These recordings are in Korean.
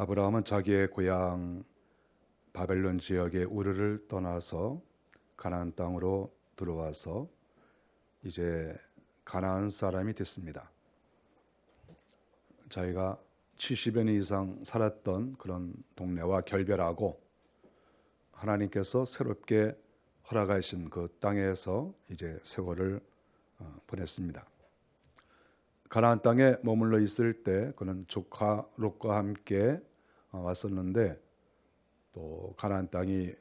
아브라함은 자기의 고향 바벨론 지역의 우르를 떠나서 가나안 땅으로 들어와서 이제 가나안 사람이 됐습니다. 자기가 70여 년 이상 살았던 그런 동네와 결별하고 하나님께서 새롭게 허락하신 그 땅에서 이제 세월을 보냈습니다. 가나안 땅에 머물러 있을 때 그는 조카 롯과 함께 왔었는데 또 가나안 땅이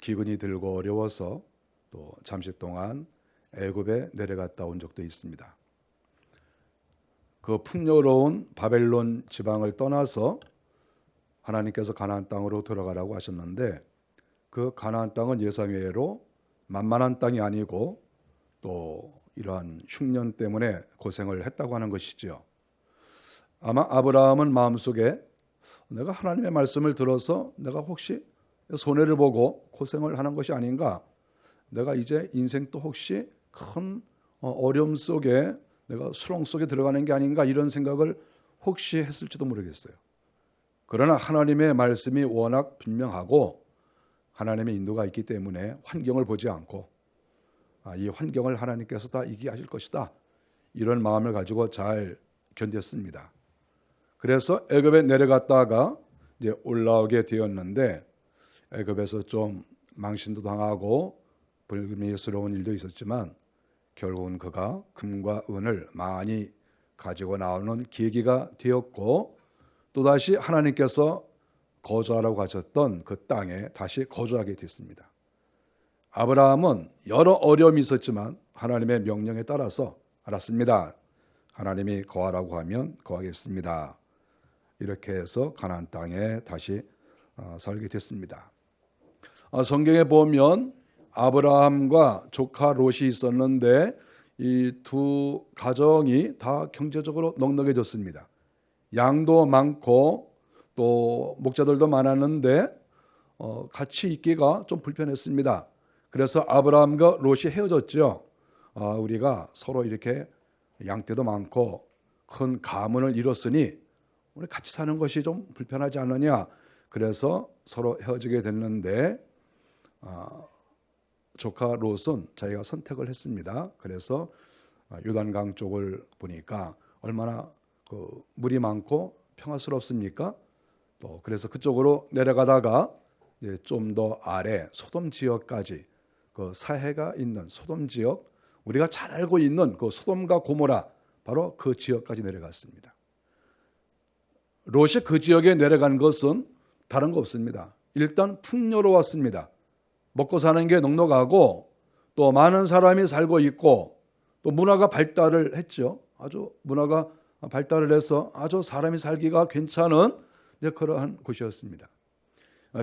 기근이 들고 어려워서 또 잠시 동안 애굽에 내려갔다 온 적도 있습니다. 그 풍요로운 바벨론 지방을 떠나서 하나님께서 가나안 땅으로 들어가라고 하셨는데 그 가나안 땅은 예상외로 만만한 땅이 아니고 또 이러한 흉년 때문에 고생을 했다고 하는 것이죠. 아마 아브라함은 마음속에 내가 하나님의 말씀을 들어서 내가 혹시 손해를 보고 고생을 하는 것이 아닌가, 내가 이제 인생 또 혹시 큰 어려움 속에 내가 수렁 속에 들어가는 게 아닌가, 이런 생각을 혹시 했을지도 모르겠어요. 그러나 하나님의 말씀이 워낙 분명하고 하나님의 인도가 있기 때문에 환경을 보지 않고 이 환경을 하나님께서 다 이기게 하실 것이다, 이런 마음을 가지고 잘 견뎠습니다. 그래서 애굽에 내려갔다가 이제 올라오게 되었는데 애굽에서 좀 망신도 당하고 불미스러운 일도 있었지만 결국은 그가 금과 은을 많이 가지고 나오는 계기가 되었고 또다시 하나님께서 거주하라고 하셨던 그 땅에 다시 거주하게 됐습니다. 아브라함은 여러 어려움이 있었지만 하나님의 명령에 따라서 알았습니다. 하나님이 거하라고 하면 거하겠습니다. 이렇게 해서 가나안 땅에 다시 살게 됐습니다. 성경에 보면 아브라함과 조카 롯이 있었는데 이 두 가정이 다 경제적으로 넉넉해졌습니다. 양도 많고 또 목자들도 많았는데 같이 있기가 좀 불편했습니다. 그래서 아브라함과 롯이 헤어졌죠. 우리가 서로 이렇게 양떼도 많고 큰 가문을 이뤘으니 우리 같이 사는 것이 좀 불편하지 않느냐. 그래서 서로 헤어지게 됐는데 조카 롯은 자기가 선택을 했습니다. 그래서 요단강 쪽을 보니까 얼마나 물이 많고 평화스럽습니까? 또 그래서 그쪽으로 내려가다가 좀 더 아래 소돔 지역까지, 그 사해가 있는 소돔 지역, 우리가 잘 알고 있는 그 소돔과 고모라, 바로 그 지역까지 내려갔습니다. 롯이 그 지역에 내려간 것은 다른 거 없습니다. 일단 풍요로웠습니다. 먹고 사는 게 넉넉하고 또 많은 사람이 살고 있고 또 문화가 발달을 했죠. 아주 문화가 발달을 해서 아주 사람이 살기가 괜찮은 그러한 곳이었습니다.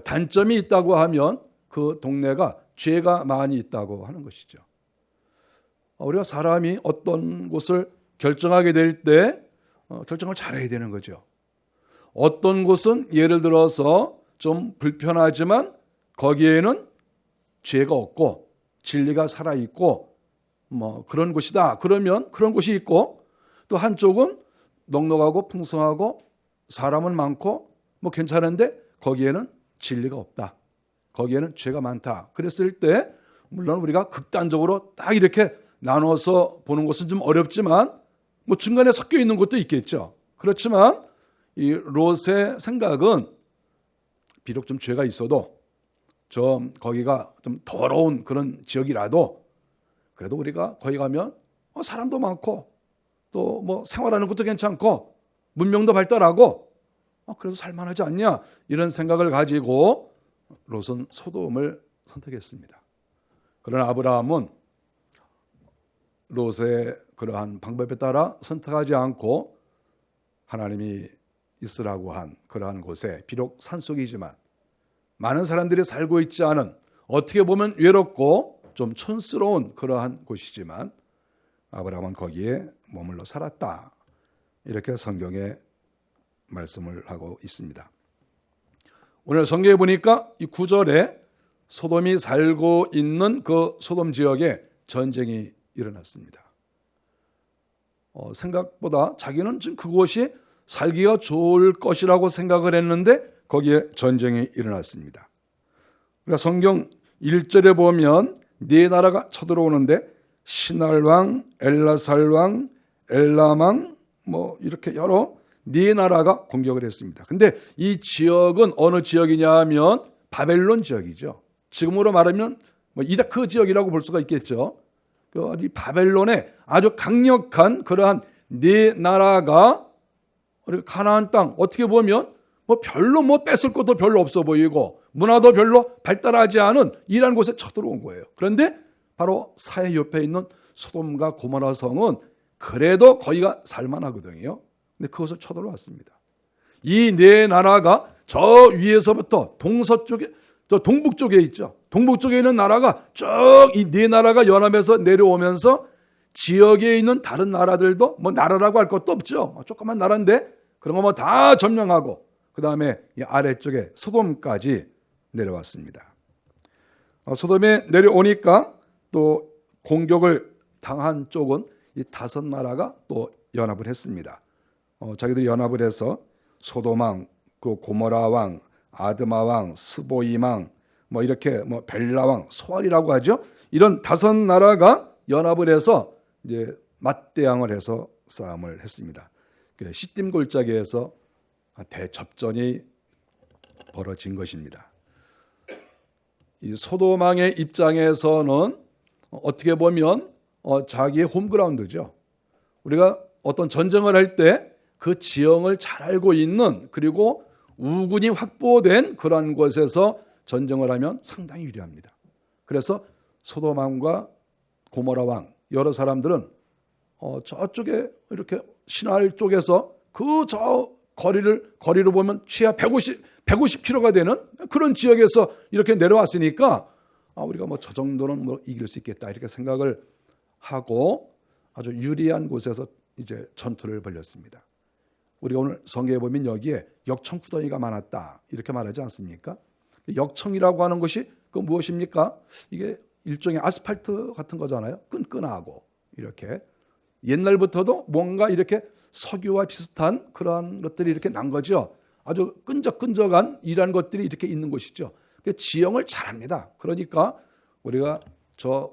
단점이 있다고 하면 그 동네가 죄가 많이 있다고 하는 것이죠. 우리가 사람이 어떤 곳을 결정하게 될 때 결정을 잘해야 되는 거죠. 어떤 곳은 예를 들어서 좀 불편하지만 거기에는 죄가 없고 진리가 살아있고 그런 곳이다. 그러면 그런 곳이 있고, 또 한쪽은 넉넉하고 풍성하고 사람은 많고 괜찮은데 거기에는 진리가 없다. 거기에는 죄가 많다. 그랬을 때 물론 우리가 극단적으로 딱 이렇게 나눠서 보는 것은 좀 어렵지만 중간에 섞여 있는 것도 있겠죠. 그렇지만 이 롯의 생각은 비록 좀 죄가 있어도 좀 거기가 좀 더러운 그런 지역이라도 그래도 우리가 거기 가면 사람도 많고 또 생활하는 것도 괜찮고 문명도 발달하고 그래도 살만하지 않냐, 이런 생각을 가지고 롯은 소돔을 선택했습니다. 그러나 아브라함은 롯의 그러한 방법에 따라 선택하지 않고 하나님이 있으라고 한 그러한 곳에, 비록 산속이지만 많은 사람들이 살고 있지 않은, 어떻게 보면 외롭고 좀 촌스러운 그러한 곳이지만 아브라함은 거기에 머물러 살았다. 이렇게 성경에 말씀을 하고 있습니다. 오늘 성경에 보니까 이 9절에 소돔이 살고 있는 그 소돔 지역에 전쟁이 일어났습니다. 생각보다 자기는 지금 그곳이 살기가 좋을 것이라고 생각을 했는데 거기에 전쟁이 일어났습니다. 그러니까 성경 1절에 보면 네 나라가 쳐들어오는데 시날왕, 엘라살왕, 엘람왕 뭐 이렇게 여러 네 나라가 공격을 했습니다. 근데 이 지역은 어느 지역이냐 하면 바벨론 지역이죠. 지금으로 말하면 뭐 이라크 지역이라고 볼 수가 있겠죠. 이 바벨론의 아주 강력한 그러한 네 나라가 우리 가나안 땅 어떻게 보면 뭐 별로 뭐 뺏을 것도 별로 없어 보이고 문화도 별로 발달하지 않은 이런 곳에 쳐들어온 거예요. 그런데 바로 사해 옆에 있는 소돔과 고모라 성은 그래도 거기가 살만하거든요. 근데 그것을 쳐들어왔습니다. 이 네 나라가 저 위에서부터 동서쪽에 저 동북 쪽에 있죠. 동북 쪽에 있는 나라가 쭉 이 네 나라가 연합해서 내려오면서 지역에 있는 다른 나라들도 뭐 나라라고 할 것도 없죠. 조그만 나라인데 그런 거 뭐 다 점령하고 그 다음에 이 아래쪽에 소돔까지 내려왔습니다. 소돔에 내려오니까 또 공격을 당한 쪽은 이 다섯 나라가 또 연합을 했습니다. 자기들이 연합을 해서 소돔왕, 그 고모라왕, 아드마왕, 스보임왕, 뭐 이렇게 뭐 벨라왕, 소알이라고 하죠. 이런 다섯 나라가 연합을 해서 이제 맞대항을 해서 싸움을 했습니다. 시딤 골짜기에서 대접전이 벌어진 것입니다. 이 소돔왕의 입장에서는 어떻게 보면 자기의 홈그라운드죠. 우리가 어떤 전쟁을 할 때 그 지형을 잘 알고 있는 그리고 우군이 확보된 그런 곳에서 전쟁을 하면 상당히 유리합니다. 그래서 소돔 왕과 고모라 왕 여러 사람들은 저쪽에 이렇게 신할 쪽에서 그 저 거리로 보면 최하 150km가 되는 그런 지역에서 이렇게 내려왔으니까 우리가 뭐 저 정도는 뭐 이길 수 있겠다 이렇게 생각을 하고 아주 유리한 곳에서 이제 전투를 벌였습니다. 우리가 오늘 성경에 보면 여기에 역청구덩이가 많았다 이렇게 말하지 않습니까? 역청이라고 하는 것이 그 무엇입니까? 이게 일종의 아스팔트 같은 거잖아요. 끈끈하고 이렇게 옛날부터도 뭔가 이렇게 석유와 비슷한 그런 것들이 이렇게 난 거죠. 아주 끈적끈적한 이런 것들이 이렇게 있는 곳이죠. 지형을 잘합니다. 그러니까 우리가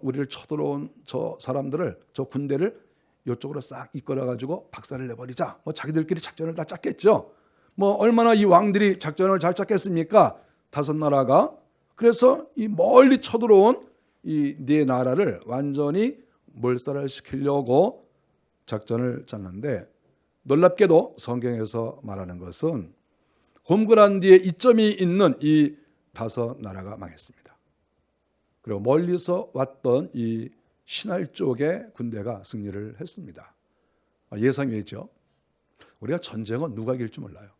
우리를 쳐들어온 저 사람들을 저 군대를 이쪽으로 싹 이끌어 가지고 박살을 내버리자. 뭐 자기들끼리 작전을 다 짰겠죠. 뭐 얼마나 이 왕들이 작전을 잘 짰겠습니까? 다섯 나라가. 그래서 이 멀리 쳐들어온 이 네 나라를 완전히 몰살을 시키려고 작전을 짰는데 놀랍게도 성경에서 말하는 것은 홈그라운드에 이점이 있는 이 다섯 나라가 망했습니다. 그리고 멀리서 왔던 이 신할 쪽의 군대가 승리를 했습니다. 예상이죠. 우리가 전쟁은 누가 이길지 몰라요.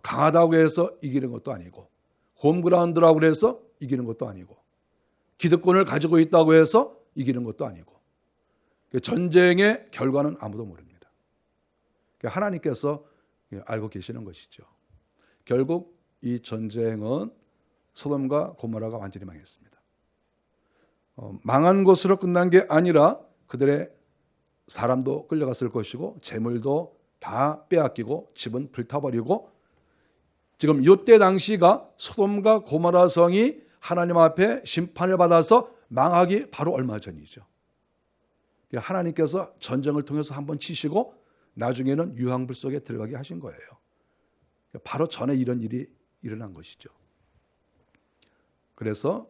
강하다고 해서 이기는 것도 아니고 홈그라운드라고 해서 이기는 것도 아니고 기득권을 가지고 있다고 해서 이기는 것도 아니고 전쟁의 결과는 아무도 모릅니다. 하나님께서 알고 계시는 것이죠. 결국 이 전쟁은 소돔과 고모라가 완전히 망했습니다. 망한 것으로 끝난 게 아니라 그들의 사람도 끌려갔을 것이고 재물도 다 빼앗기고 집은 불타버리고 지금 이때 당시가 소돔과 고모라 성이 하나님 앞에 심판을 받아서 망하기 바로 얼마 전이죠. 하나님께서 전쟁을 통해서 한번 치시고 나중에는 유황불 속에 들어가게 하신 거예요. 바로 전에 이런 일이 일어난 것이죠. 그래서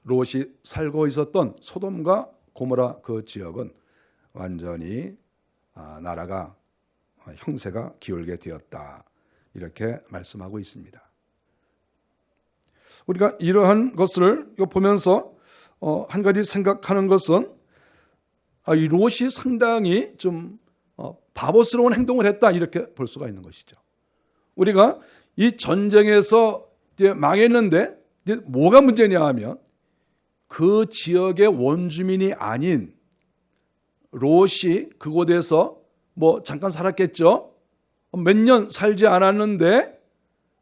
롯이 살고 있었던 소돔과 고모라 그 지역은 완전히 나라가 형세가 기울게 되었다 이렇게 말씀하고 있습니다. 우리가 이러한 것을 보면서 한 가지 생각하는 것은 이 롯이 상당히 좀 바보스러운 행동을 했다 이렇게 볼 수가 있는 것이죠. 우리가 이 전쟁에서 이제 망했는데 이제 뭐가 문제냐 하면 그 지역의 원주민이 아닌 롯이 그곳에서 뭐 잠깐 살았겠죠. 몇 년 살지 않았는데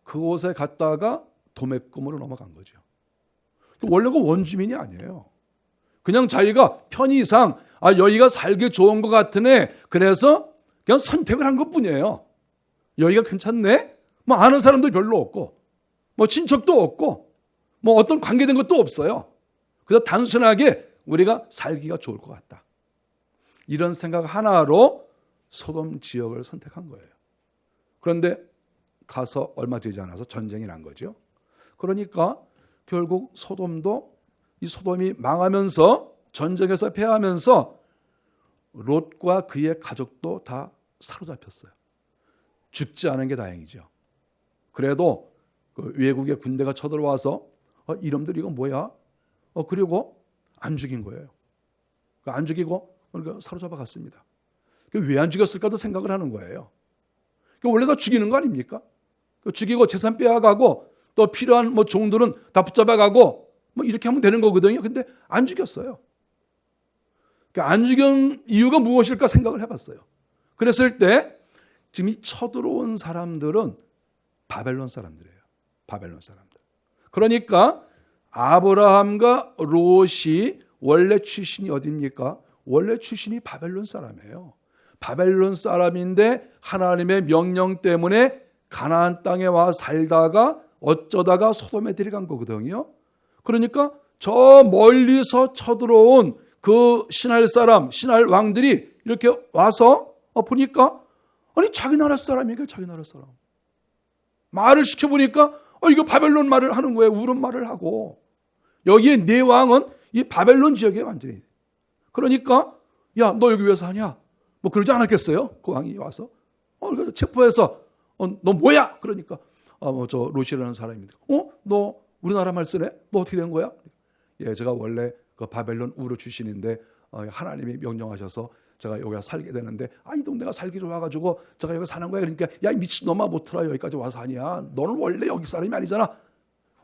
그곳에 갔다가 도매금으로 넘어간 거죠. 원래가 원주민이 아니에요. 그냥 자기가 편의상 여기가 살기 좋은 것 같으네. 그래서 그냥 선택을 한 것뿐이에요. 여기가 괜찮네? 뭐 아는 사람도 별로 없고, 뭐 친척도 없고, 뭐 어떤 관계된 것도 없어요. 그래서 단순하게 우리가 살기가 좋을 것 같다. 이런 생각 하나로 소돔 지역을 선택한 거예요. 그런데 가서 얼마 되지 않아서 전쟁이 난 거죠. 그러니까 결국 소돔도, 이 소돔이 망하면서, 전쟁에서 패하면서 롯과 그의 가족도 다 사로잡혔어요. 죽지 않은 게 다행이죠. 그래도 그 외국의 군대가 쳐들어와서 이놈들 이거 뭐야? 그리고 안 죽인 거예요. 안 죽이고 사로잡아 갔습니다. 왜 안 죽였을까도 생각을 하는 거예요. 원래 다 죽이는 거 아닙니까? 죽이고 재산 빼앗아가고 또 필요한 뭐 종들은 다 붙잡아가고 뭐 이렇게 하면 되는 거거든요. 근데 안 죽였어요. 안 죽인 이유가 무엇일까 생각을 해봤어요. 그랬을 때 지금 이 쳐들어온 사람들은 바벨론 사람들이에요. 바벨론 사람들. 그러니까 아브라함과 롯이 원래 출신이 어디입니까? 원래 출신이 바벨론 사람이에요. 바벨론 사람인데 하나님의 명령 때문에 가나안 땅에 와 살다가 어쩌다가 소돔에 들어간 거거든요. 그러니까 저 멀리서 쳐들어온 그 신할 사람, 신할 왕들이 이렇게 와서 보니까 아니 자기 나라 사람이니까 자기 나라 사람. 말을 시켜보니까 이거 바벨론 말을 하는 거예요. 우른 말을 하고. 여기에 네 왕은 이 바벨론 지역에 완전히. 그러니까 야, 너 여기 왜 사냐? 뭐 그러지 않았겠어요? 그 왕이 와서. 체포해서 너 뭐야? 그러니까 저 롯이라는 사람입니다. 너 우리나라 말 쓰네? 너 어떻게 된 거야? 예, 제가 원래 그 바벨론 우르 출신인데 하나님이 명령하셔서 제가 여기 살게 되는데 이 동네가 살기 좋아가지고 제가 여기 사는 거야. 그러니까 야, 미친놈아, 못 들어 여기까지 와서 사냐? 너는 원래 여기 사람이 아니잖아.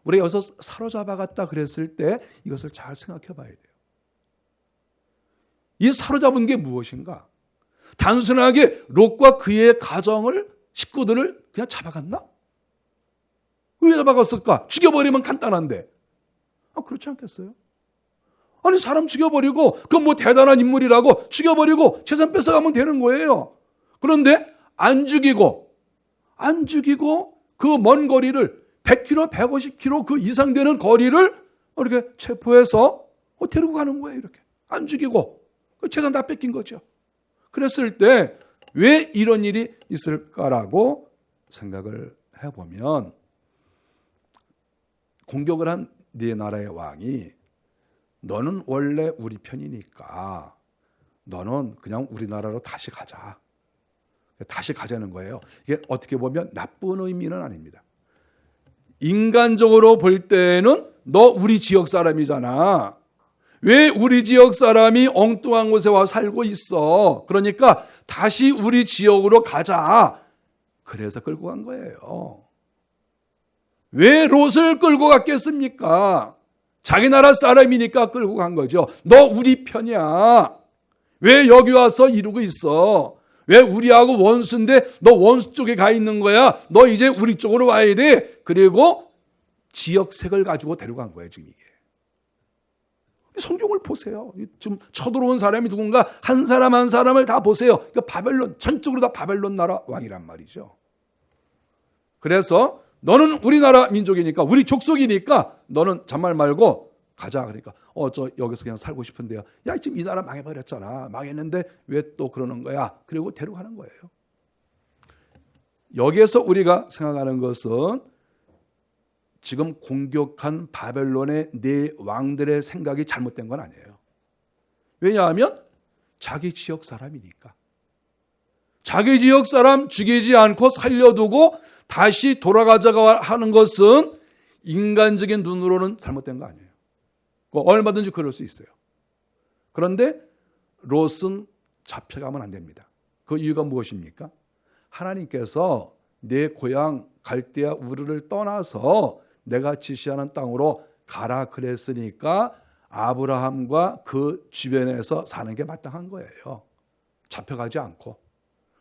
우리가 여기서 사로잡아갔다 그랬을 때 이것을 잘 생각해 봐야 돼요. 이 사로잡은 게 무엇인가? 단순하게 롯과 그의 가정을, 식구들을 그냥 잡아갔나? 왜 잡아갔을까? 죽여버리면 간단한데. 그렇지 않겠어요? 아니 사람 죽여버리고 그건 뭐 대단한 인물이라고 죽여버리고 재산 뺏어가면 되는 거예요. 그런데 안 죽이고 그 먼 거리를 100km, 150km 그 이상 되는 거리를 이렇게 체포해서 데리고 가는 거예요. 이렇게 안 죽이고 재산 다 뺏긴 거죠. 그랬을 때 왜 이런 일이 있을까라고 생각을 해보면 공격을 한 네 나라의 왕이 너는 원래 우리 편이니까 너는 그냥 우리나라로 다시 가자. 다시 가자는 거예요. 이게 어떻게 보면 나쁜 의미는 아닙니다. 인간적으로 볼 때는 너 우리 지역 사람이잖아. 왜 우리 지역 사람이 엉뚱한 곳에 와 살고 있어? 그러니까 다시 우리 지역으로 가자. 그래서 끌고 간 거예요. 왜 롯을 끌고 갔겠습니까? 자기 나라 사람이니까 끌고 간 거죠. 너 우리 편이야. 왜 여기 와서 이러고 있어? 왜 우리하고 원수인데 너 원수 쪽에 가 있는 거야? 너 이제 우리 쪽으로 와야 돼. 그리고 지역색을 가지고 데려간 거예요. 지금 이게. 성경을 보세요. 지금 쳐들어온 사람이 누군가 한 사람 한 사람을 다 보세요. 그러니까 바벨론, 전적으로 다 바벨론 나라 왕이란 말이죠. 그래서 너는 우리나라 민족이니까 우리 족속이니까 너는 잔말 말고 가자. 그러니까 저 여기서 그냥 살고 싶은데요. 야, 지금 이 나라 망해버렸잖아. 망했는데 왜 또 그러는 거야? 그리고 데려가는 거예요. 여기에서 우리가 생각하는 것은 지금 공격한 바벨론의 네 왕들의 생각이 잘못된 건 아니에요. 왜냐하면 자기 지역 사람이니까. 자기 지역 사람 죽이지 않고 살려두고 다시 돌아가자고 하는 것은 인간적인 눈으로는 잘못된 거 아니에요. 얼마든지 그럴 수 있어요. 그런데 롯은 잡혀가면 안 됩니다. 그 이유가 무엇입니까? 하나님께서 내 고향 갈대아 우르를 떠나서 내가 지시하는 땅으로 가라 그랬으니까 아브라함과 그 주변에서 사는 게 마땅한 거예요. 잡혀가지 않고.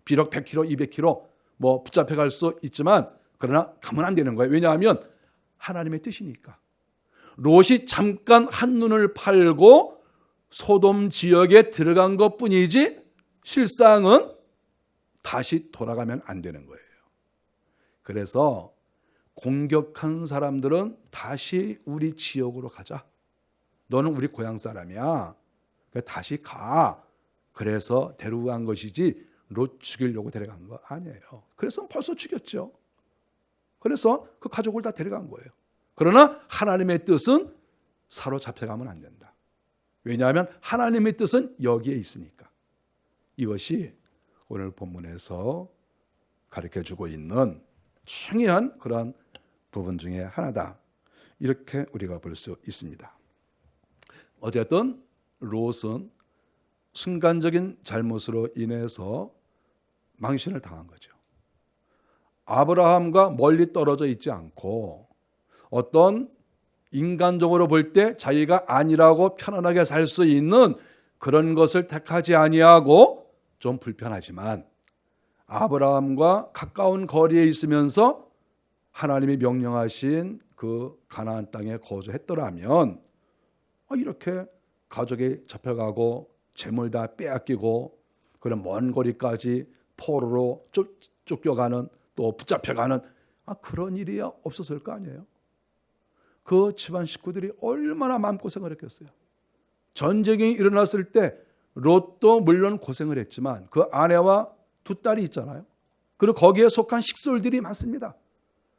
비록 100km, 200km 뭐 붙잡혀갈 수 있지만 그러나 가면 안 되는 거예요. 왜냐하면 하나님의 뜻이니까. 롯이 잠깐 한눈을 팔고 소돔 지역에 들어간 것뿐이지 실상은 다시 돌아가면 안 되는 거예요. 그래서 공격한 사람들은 다시 우리 지역으로 가자. 너는 우리 고향 사람이야. 다시 가. 그래서 데리고 간 것이지 롯 죽이려고 데려간 거 아니에요. 그래서 벌써 죽였죠. 그래서 그 가족을 다 데려간 거예요. 그러나 하나님의 뜻은 사로잡혀가면 안 된다. 왜냐하면 하나님의 뜻은 여기에 있으니까. 이것이 오늘 본문에서 가르쳐주고 있는 중요한 그러한 부분 중에 하나다. 이렇게 우리가 볼 수 있습니다. 어쨌든 롯은 순간적인 잘못으로 인해서 망신을 당한 거죠. 아브라함과 멀리 떨어져 있지 않고 어떤 인간적으로 볼 때 자기가 아니라고 편안하게 살 수 있는 그런 것을 택하지 아니하고 좀 불편하지만 아브라함과 가까운 거리에 있으면서 하나님이 명령하신 그 가나안 땅에 거주했더라면 이렇게 가족이 잡혀가고 재물 다 빼앗기고 그런 먼 거리까지 포로로 쫓겨가는 또 붙잡혀가는 그런 일이 없었을 거 아니에요. 그 집안 식구들이 얼마나 마음고생을 했겠어요. 전쟁이 일어났을 때 롯도 물론 고생을 했지만 그 아내와 두 딸이 있잖아요. 그리고 거기에 속한 식솔들이 많습니다.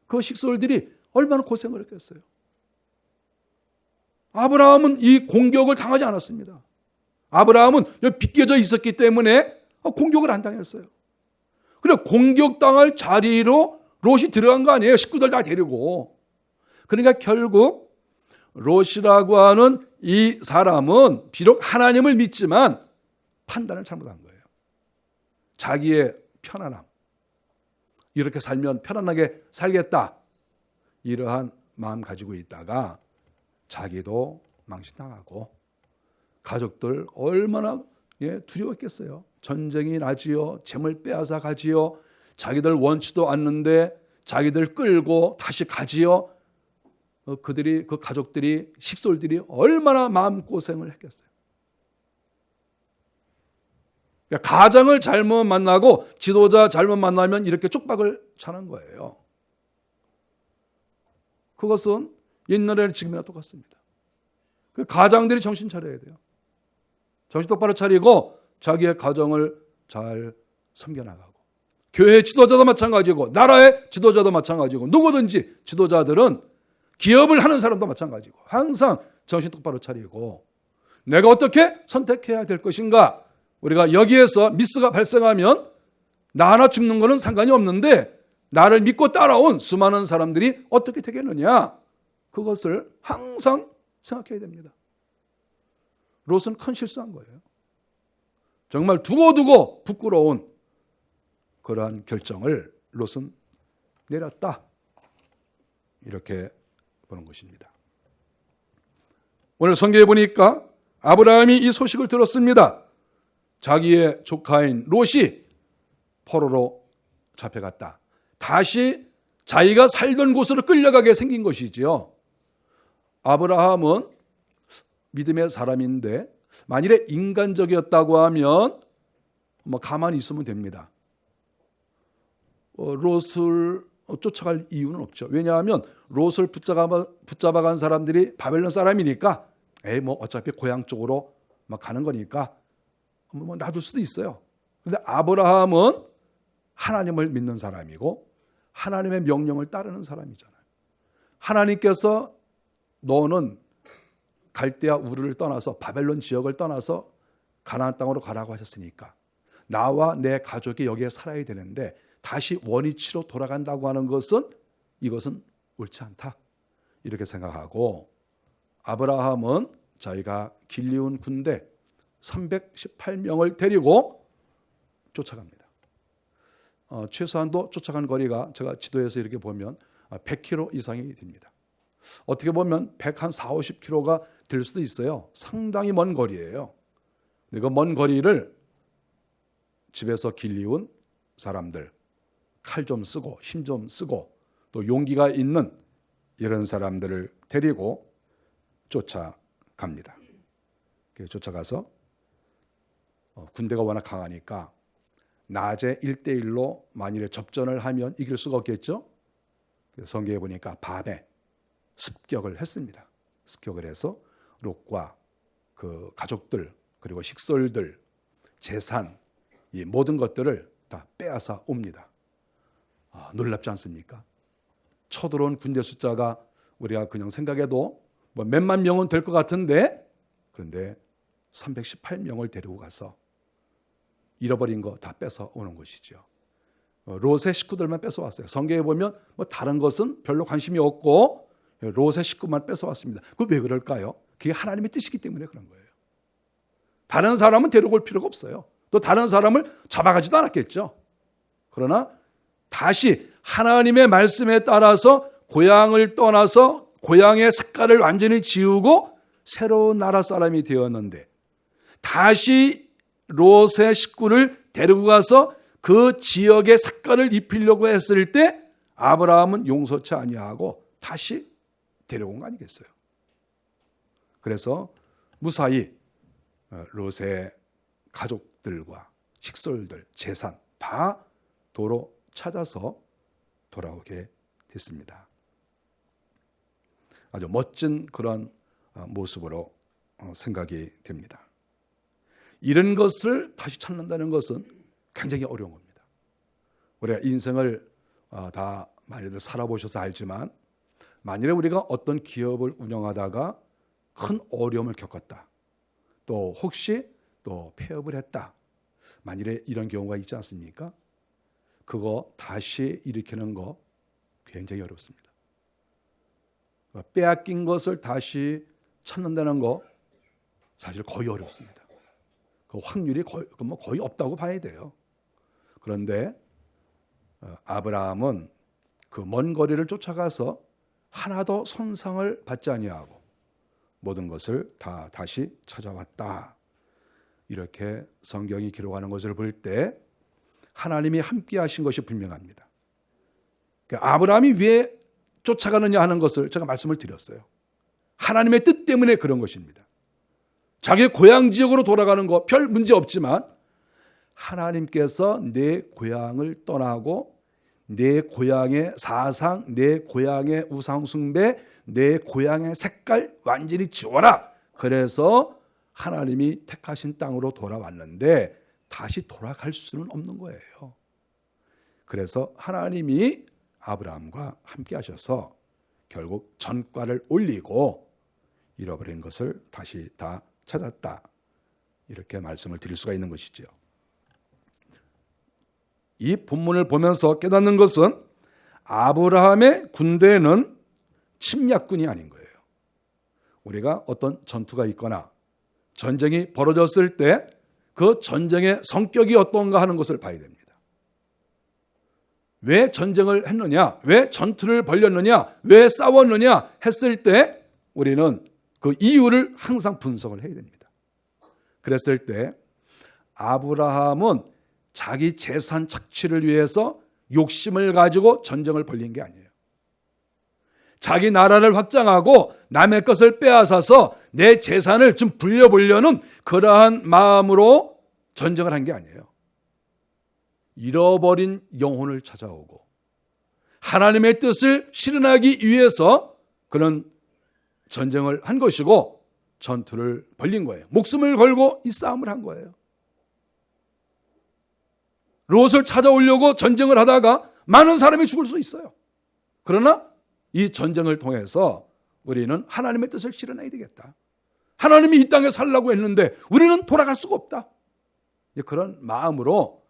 그 식솔들이 얼마나 고생을 했겠어요. 아브라함은 이 공격을 당하지 않았습니다. 아브라함은 빗겨져 있었기 때문에 공격을 안 당했어요. 그래 공격당할 자리로 롯이 들어간 거 아니에요. 식구들 다 데리고. 그러니까 결국 롯이라고 하는 이 사람은 비록 하나님을 믿지만 판단을 잘못한 거예요. 자기의 편안함, 이렇게 살면 편안하게 살겠다, 이러한 마음 가지고 있다가 자기도 망신당하고 가족들 얼마나 두려웠겠어요. 전쟁이 나지요, 재물 빼앗아 가지요, 자기들 원치도 않는데 자기들 끌고 다시 가지요. 그 가족들이, 식솔들이 얼마나 마음고생을 했겠어요. 그러니까 가장을 잘못 만나고 지도자 잘못 만나면 이렇게 쪽박을 차는 거예요. 그것은 옛날에는 지금이나 똑같습니다. 그 가장들이 정신 차려야 돼요. 정신 똑바로 차리고 자기의 가정을 잘 섬겨나가고, 교회 지도자도 마찬가지고 나라의 지도자도 마찬가지고, 누구든지 지도자들은 기업을 하는 사람도 마찬가지고 항상 정신 똑바로 차리고 내가 어떻게 선택해야 될 것인가. 우리가 여기에서 미스가 발생하면 나 하나 죽는 거는 상관이 없는데 나를 믿고 따라온 수많은 사람들이 어떻게 되겠느냐, 그것을 항상 생각해야 됩니다. 롯은 큰 실수한 거예요. 정말 두고두고 부끄러운 그러한 결정을 롯은 내렸다, 이렇게 보는 것입니다. 오늘 성경에 보니까 아브라함이 이 소식을 들었습니다. 자기의 조카인 롯이 포로로 잡혀갔다. 다시 자기가 살던 곳으로 끌려가게 생긴 것이지요. 아브라함은 믿음의 사람인데 만일에 인간적이었다고 하면 가만히 있으면 됩니다. 롯을 쫓아갈 이유는 없죠. 왜냐하면 롯을 붙잡아간 사람들이 바벨론 사람이니까 어차피 고향 쪽으로 가는 거니까 놔둘 수도 있어요. 그런데 아브라함은 하나님을 믿는 사람이고 하나님의 명령을 따르는 사람이잖아요. 하나님께서 너는 갈대아 우르를 떠나서 바벨론 지역을 떠나서 가나안 땅으로 가라고 하셨으니까 나와 내 가족이 여기에 살아야 되는데 다시 원위치로 돌아간다고 하는 것은 이것은 옳지 않다, 이렇게 생각하고 아브라함은 자기가 길리운 군대 318명을 데리고 쫓아갑니다. 최소한도 쫓아간 거리가 제가 지도에서 이렇게 보면 100km 이상이 됩니다. 어떻게 보면 140-50km가 될 수도 있어요. 상당히 먼 거리예요. 그 먼 거리를 집에서 길리운 사람들, 칼 좀 쓰고 힘 좀 쓰고 또 용기가 있는 이런 사람들을 데리고 쫓아갑니다. 쫓아가서 군대가 워낙 강하니까 낮에 1대1로 만일에 접전을 하면 이길 수가 없겠죠. 성경에 보니까 밤에 습격을 했습니다. 습격을 해서 롯과 그 가족들 그리고 식솔들 재산 이 모든 것들을 다 빼앗아 옵니다. 놀랍지 않습니까? 쳐들어온 군대 숫자가 우리가 그냥 생각해도 뭐 몇만 명은 될 것 같은데, 그런데 318명을 데리고 가서 잃어버린 거 다 뺏어 오는 것이죠. 롯의 식구들만 뺏어왔어요. 성경에 보면 뭐 다른 것은 별로 관심이 없고 롯의 식구만 뺏어왔습니다. 그거 왜 그럴까요? 그게 하나님의 뜻이기 때문에 그런 거예요. 다른 사람은 데리고 올 필요가 없어요. 또 다른 사람을 잡아가지도 않았겠죠. 그러나 다시 하나님의 말씀에 따라서 고향을 떠나서 고향의 색깔을 완전히 지우고 새로운 나라 사람이 되었는데, 다시 롯의 식구를 데리고 가서 그 지역의 색깔을 입히려고 했을 때 아브라함은 용서치 아니하고 다시 데려온 거 아니겠어요? 그래서 무사히 롯의 가족들과 식솔들, 재산 다 도로 찾아서 돌아오게 됐습니다. 아주 멋진 그런 모습으로 생각이 됩니다. 이런 것을 다시 찾는다는 것은 굉장히 어려운 겁니다. 우리가 인생을 다 많이들 살아보셔서 알지만, 만일에 우리가 어떤 기업을 운영하다가 큰 어려움을 겪었다, 또 혹시 또 폐업을 했다, 만일에 이런 경우가 있지 않습니까? 그거 다시 일으키는 거 굉장히 어렵습니다. 빼앗긴 것을 다시 찾는다는 거 사실 거의 어렵습니다. 그 확률이 거의 없다고 봐야 돼요. 그런데 아브라함은 그 먼 거리를 쫓아가서 하나도 손상을 받지 아니하고 모든 것을 다 다시 찾아왔다. 이렇게 성경이 기록하는 것을 볼 때 하나님이 함께 하신 것이 분명합니다. 그러니까 아브라함이 왜 쫓아가느냐 하는 것을 제가 말씀을 드렸어요. 하나님의 뜻 때문에 그런 것입니다. 자기 고향 지역으로 돌아가는 거 별 문제 없지만, 하나님께서 내 고향을 떠나고 내 고향의 사상, 내 고향의 우상숭배, 내 고향의 색깔 완전히 지워라. 그래서 하나님이 택하신 땅으로 돌아왔는데 다시 돌아갈 수는 없는 거예요. 그래서 하나님이 아브라함과 함께 하셔서 결국 전과를 올리고 잃어버린 것을 다시 다 찾았다. 이렇게 말씀을 드릴 수가 있는 것이죠. 이 본문을 보면서 깨닫는 것은 아브라함의 군대는 침략군이 아닌 거예요. 우리가 어떤 전투가 있거나 전쟁이 벌어졌을 때 그 전쟁의 성격이 어떤가 하는 것을 봐야 됩니다. 왜 전쟁을 했느냐, 왜 전투를 벌였느냐, 왜 싸웠느냐 했을 때 우리는 그 이유를 항상 분석을 해야 됩니다. 그랬을 때 아브라함은 자기 재산 착취를 위해서 욕심을 가지고 전쟁을 벌린 게 아니에요. 자기 나라를 확장하고 남의 것을 빼앗아서 내 재산을 좀 불려보려는 그러한 마음으로 전쟁을 한 게 아니에요. 잃어버린 영혼을 찾아오고 하나님의 뜻을 실현하기 위해서 그런 전쟁을 한 것이고 전투를 벌린 거예요. 목숨을 걸고 이 싸움을 한 거예요. 롯을 찾아오려고 전쟁을 하다가 많은 사람이 죽을 수 있어요. 그러나 이 전쟁을 통해서 우리는 하나님의 뜻을 실현해야 되겠다. 하나님이 이 땅에 살라고 했는데 우리는 돌아갈 수가 없다. 그런 마음으로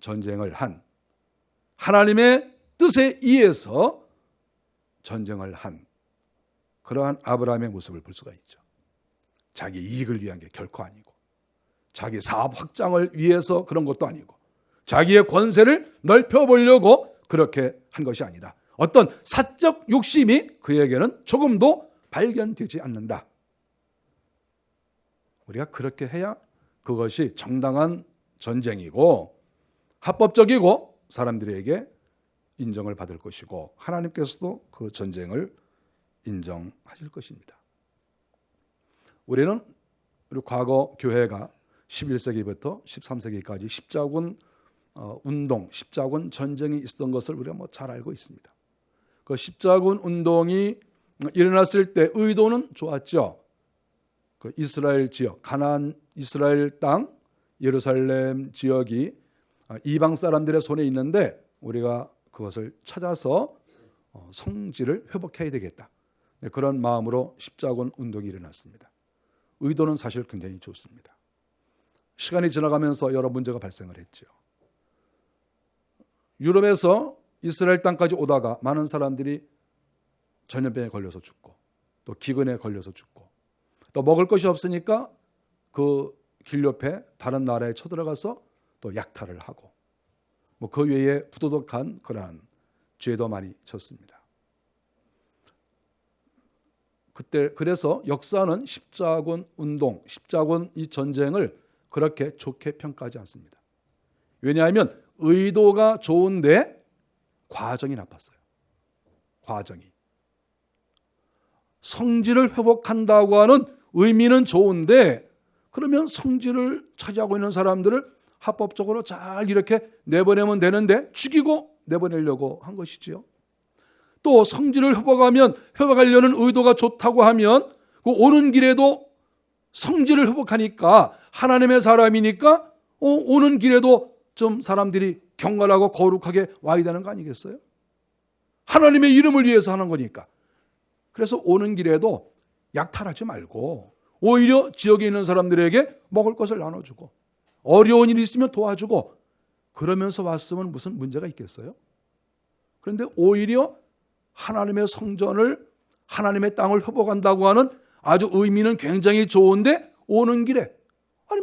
전쟁을 한, 하나님의 뜻에 의해서 전쟁을 한 그러한 아브라함의 모습을 볼 수가 있죠. 자기 이익을 위한 게 결코 아니고, 자기 사업 확장을 위해서 그런 것도 아니고, 자기의 권세를 넓혀보려고 그렇게 한 것이 아니다. 어떤 사적 욕심이 그에게는 조금도 발견되지 않는다. 우리가 그렇게 해야 그것이 정당한 전쟁이고 합법적이고 사람들에게 인정을 받을 것이고 하나님께서도 그 전쟁을 인정하실 것입니다. 우리는 우리 과거 교회가 11세기부터 13세기까지 십자군 운동, 십자군 전쟁이 있었던 것을 우리가 잘 알고 있습니다. 그 십자군 운동이 일어났을 때 의도는 좋았죠. 그 이스라엘 지역, 가나안 이스라엘 땅, 예루살렘 지역이 이방 사람들의 손에 있는데 우리가 그것을 찾아서 성지를 회복해야 되겠다. 그런 마음으로 십자군 운동이 일어났습니다. 의도는 사실 굉장히 좋습니다. 시간이 지나가면서 여러 문제가 발생을 했죠. 유럽에서 이스라엘 땅까지 오다가 많은 사람들이 전염병에 걸려서 죽고 또 기근에 걸려서 죽고 또 먹을 것이 없으니까 그 길 옆에 다른 나라에 쳐들어가서 또 약탈을 하고 그 외에 부도덕한 그러한 죄도 많이 졌습니다. 그래서 역사는 십자군 운동, 십자군 이 전쟁을 그렇게 좋게 평가하지 않습니다. 왜냐하면 의도가 좋은데 과정이 나빴어요. 과정이. 성지를 회복한다고 하는 의미는 좋은데 그러면 성지를 차지하고 있는 사람들을 합법적으로 잘 이렇게 내보내면 되는데 죽이고 내보내려고 한 것이지요. 또 성지를 회복하려는 의도가 좋다고 하면 그 오는 길에도 성지를 회복하니까 하나님의 사람이니까 오는 길에도 좀 사람들이 경건하고 거룩하게 와야 되는 거 아니겠어요? 하나님의 이름을 위해서 하는 거니까. 그래서 오는 길에도 약탈하지 말고 오히려 지역에 있는 사람들에게 먹을 것을 나눠주고 어려운 일이 있으면 도와주고 그러면서 왔으면 무슨 문제가 있겠어요? 그런데 오히려 하나님의 성전을 하나님의 땅을 회복한다고 하는 아주 의미는 굉장히 좋은데 오는 길에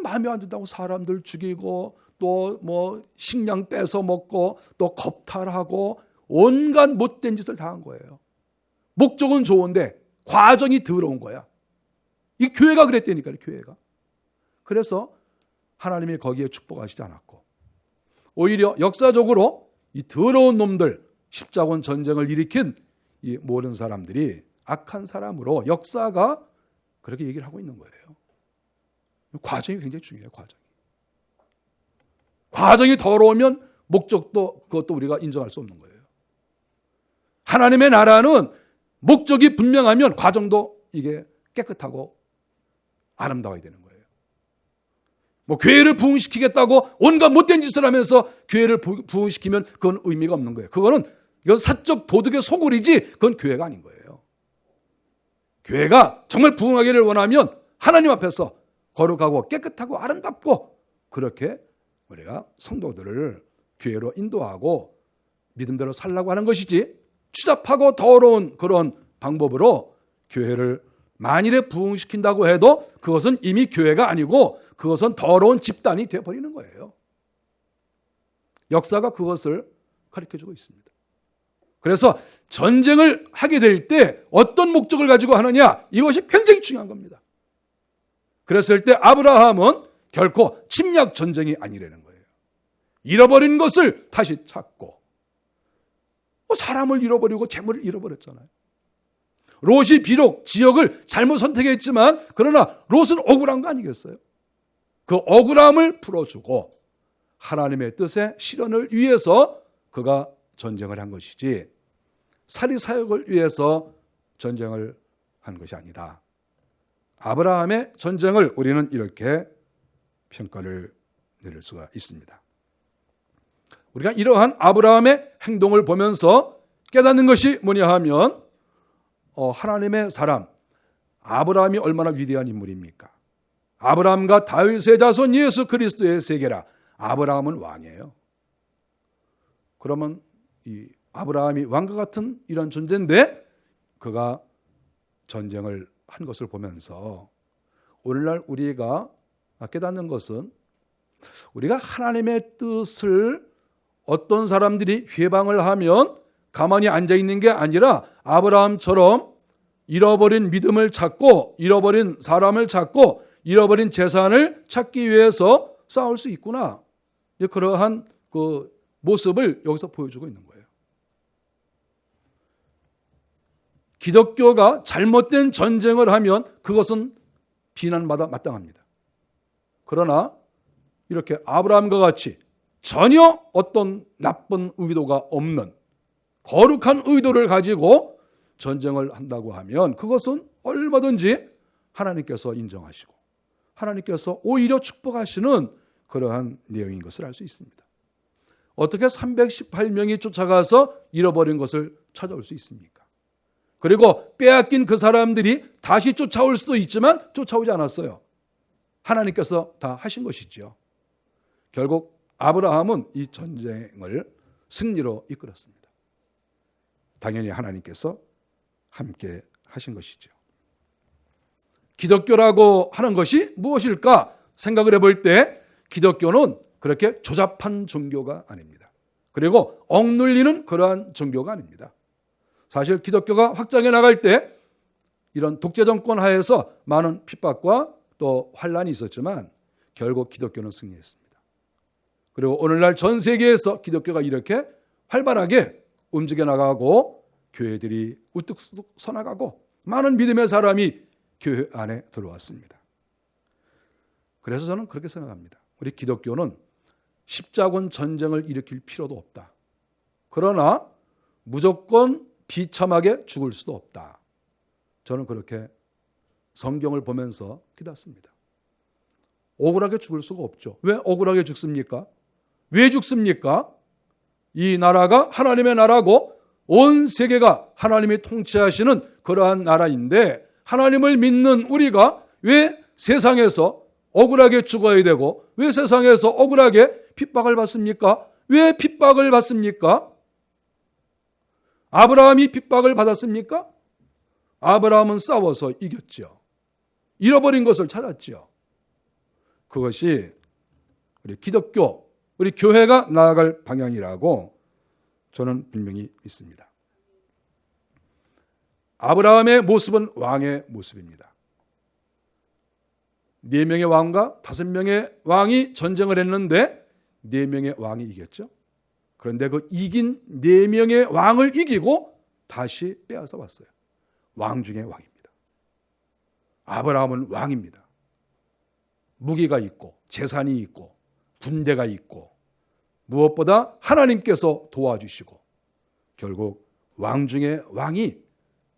마음에 안 든다고 사람들 죽이고 또 식량 뺏어 먹고 또 겁탈하고 온갖 못된 짓을 다 한 거예요. 목적은 좋은데 과정이 더러운 거야. 이 교회가 그랬다니까요. 교회가. 그래서 하나님이 거기에 축복하시지 않았고 오히려 역사적으로 이 더러운 놈들 십자군 전쟁을 일으킨 이 모든 사람들이 악한 사람으로 역사가 그렇게 얘기를 하고 있는 거예요. 과정이 굉장히 중요해요. 과정이 더러우면 목적도 그것도 우리가 인정할 수 없는 거예요. 하나님의 나라는 목적이 분명하면 과정도 이게 깨끗하고 아름다워야 되는 거예요. 교회를 부흥시키겠다고 온갖 못된 짓을 하면서 교회를 부흥시키면 그건 의미가 없는 거예요. 이건 사적 도덕의 소굴이지 그건 교회가 아닌 거예요. 교회가 정말 부흥하기를 원하면 하나님 앞에서 거룩하고 깨끗하고 아름답고 그렇게 우리가 성도들을 교회로 인도하고 믿음대로 살라고 하는 것이지 추잡하고 더러운 그런 방법으로 교회를 만일에 부흥시킨다고 해도 그것은 이미 교회가 아니고 그것은 더러운 집단이 되어버리는 거예요. 역사가 그것을 가르쳐주고 있습니다. 그래서 전쟁을 하게 될 때 어떤 목적을 가지고 하느냐 이것이 굉장히 중요한 겁니다. 그랬을 때 아브라함은 결코 침략 전쟁이 아니라는 거예요. 잃어버린 것을 다시 찾고 사람을 잃어버리고 재물을 잃어버렸잖아요. 롯이 비록 지역을 잘못 선택했지만 그러나 롯은 억울한 거 아니겠어요? 그 억울함을 풀어주고 하나님의 뜻의 실현을 위해서 그가 전쟁을 한 것이지 사리사욕을 위해서 전쟁을 한 것이 아니다. 아브라함의 전쟁을 우리는 이렇게 평가를 내릴 수가 있습니다. 우리가 이러한 아브라함의 행동을 보면서 깨닫는 것이 뭐냐 하면 하나님의 사람 아브라함이 얼마나 위대한 인물입니까? 아브라함과 다윗의 자손 예수 그리스도의 세계라. 아브라함은 왕이에요. 그러면 이 아브라함이 왕과 같은 이런 존재인데 그가 전쟁을 한 것을 보면서 오늘날 우리가 깨닫는 것은 우리가 하나님의 뜻을 어떤 사람들이 회방을 하면 가만히 앉아있는 게 아니라 아브라함처럼 잃어버린 믿음을 찾고 잃어버린 사람을 찾고 잃어버린 재산을 찾기 위해서 싸울 수 있구나. 그러한 그 모습을 여기서 보여주고 있는 거예요. 기독교가 잘못된 전쟁을 하면 그것은 비난받아 마땅합니다. 그러나 이렇게 아브라함과 같이 전혀 어떤 나쁜 의도가 없는 거룩한 의도를 가지고 전쟁을 한다고 하면 그것은 얼마든지 하나님께서 인정하시고 하나님께서 오히려 축복하시는 그러한 내용인 것을 알 수 있습니다. 어떻게 318명이 쫓아가서 잃어버린 것을 찾아올 수 있습니까? 그리고 빼앗긴 그 사람들이 다시 쫓아올 수도 있지만 쫓아오지 않았어요. 하나님께서 다 하신 것이지요. 결국 아브라함은 이 전쟁을 승리로 이끌었습니다. 당연히 하나님께서 함께 하신 것이죠. 기독교라고 하는 것이 무엇일까 생각을 해볼 때 기독교는 그렇게 조잡한 종교가 아닙니다. 그리고 억눌리는 그러한 종교가 아닙니다. 사실 기독교가 확장해 나갈 때 이런 독재 정권 하에서 많은 핍박과 또 환란이 있었지만 결국 기독교는 승리했습니다. 그리고 오늘날 전 세계에서 기독교가 이렇게 활발하게 움직여 나가고 교회들이 우뚝 서나가고 많은 믿음의 사람이 교회 안에 들어왔습니다. 그래서 저는 그렇게 생각합니다. 우리 기독교는 십자군 전쟁을 일으킬 필요도 없다. 그러나 무조건 비참하게 죽을 수도 없다. 저는 그렇게 성경을 보면서 깨닫습니다. 억울하게 죽을 수가 없죠. 왜 억울하게 죽습니까? 왜 죽습니까? 이 나라가 하나님의 나라고 온 세계가 하나님이 통치하시는 그러한 나라인데 하나님을 믿는 우리가 왜 세상에서 억울하게 죽어야 되고 왜 세상에서 억울하게 핍박을 받습니까? 왜 핍박을 받습니까? 아브라함이 핍박을 받았습니까? 아브라함은 싸워서 이겼죠. 잃어버린 것을 찾았죠. 그것이 우리 기독교, 우리 교회가 나아갈 방향이라고 저는 분명히 믿습니다. 아브라함의 모습은 왕의 모습입니다. 4명의 왕과 5명의 왕이 전쟁을 했는데 4명의 왕이 이겼죠. 그런데 그 이긴 4명의 왕을 이기고 다시 빼앗아 왔어요. 왕 중에 왕입니다. 아브라함은 왕입니다. 무기가 있고 재산이 있고 군대가 있고 무엇보다 하나님께서 도와주시고 결국 왕 중에 왕이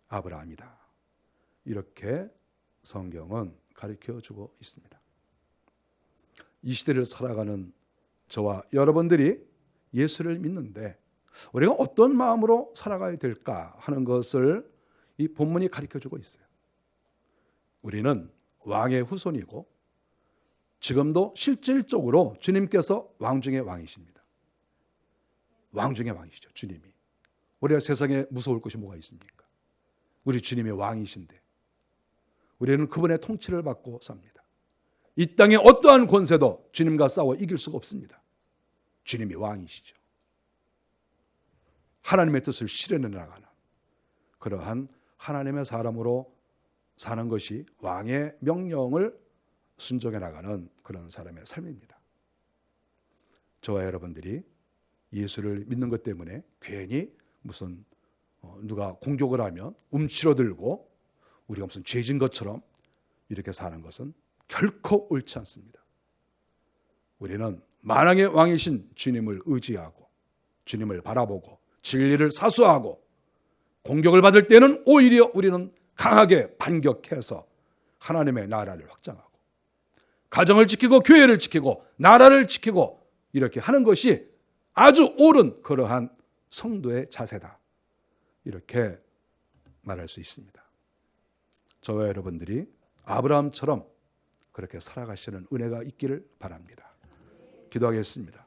아브라함이다. 이렇게 성경은 가르쳐주고 있습니다. 이 시대를 살아가는 저와 여러분들이 예수를 믿는데 우리가 어떤 마음으로 살아가야 될까 하는 것을 이 본문이 가르쳐주고 있어요. 우리는 왕의 후손이고 지금도 실질적으로 주님께서 왕 중에 왕이십니다. 왕 중에 왕이시죠. 주님이. 우리가 세상에 무서울 것이 뭐가 있습니까? 우리 주님이 왕이신데 우리는 그분의 통치를 받고 삽니다. 이 땅의 어떠한 권세도 주님과 싸워 이길 수가 없습니다. 주님이 왕이시죠. 하나님의 뜻을 실현해 나가는 그러한 하나님의 사람으로 사는 것이 왕의 명령을 순종해 나가는 그런 사람의 삶입니다. 저와 여러분들이 예수를 믿는 것 때문에 괜히 무슨 누가 공격을 하면 움츠러들고 우리가 무슨 죄진 것처럼 이렇게 사는 것은 결코 옳지 않습니다. 우리는 만왕의 왕이신 주님을 의지하고 주님을 바라보고 진리를 사수하고 공격을 받을 때는 오히려 우리는 강하게 반격해서 하나님의 나라를 확장하고 가정을 지키고 교회를 지키고 나라를 지키고 이렇게 하는 것이 아주 옳은 그러한 성도의 자세다. 이렇게 말할 수 있습니다. 저와 여러분들이 아브라함처럼 그렇게 살아가시는 은혜가 있기를 바랍니다. 기도하겠습니다.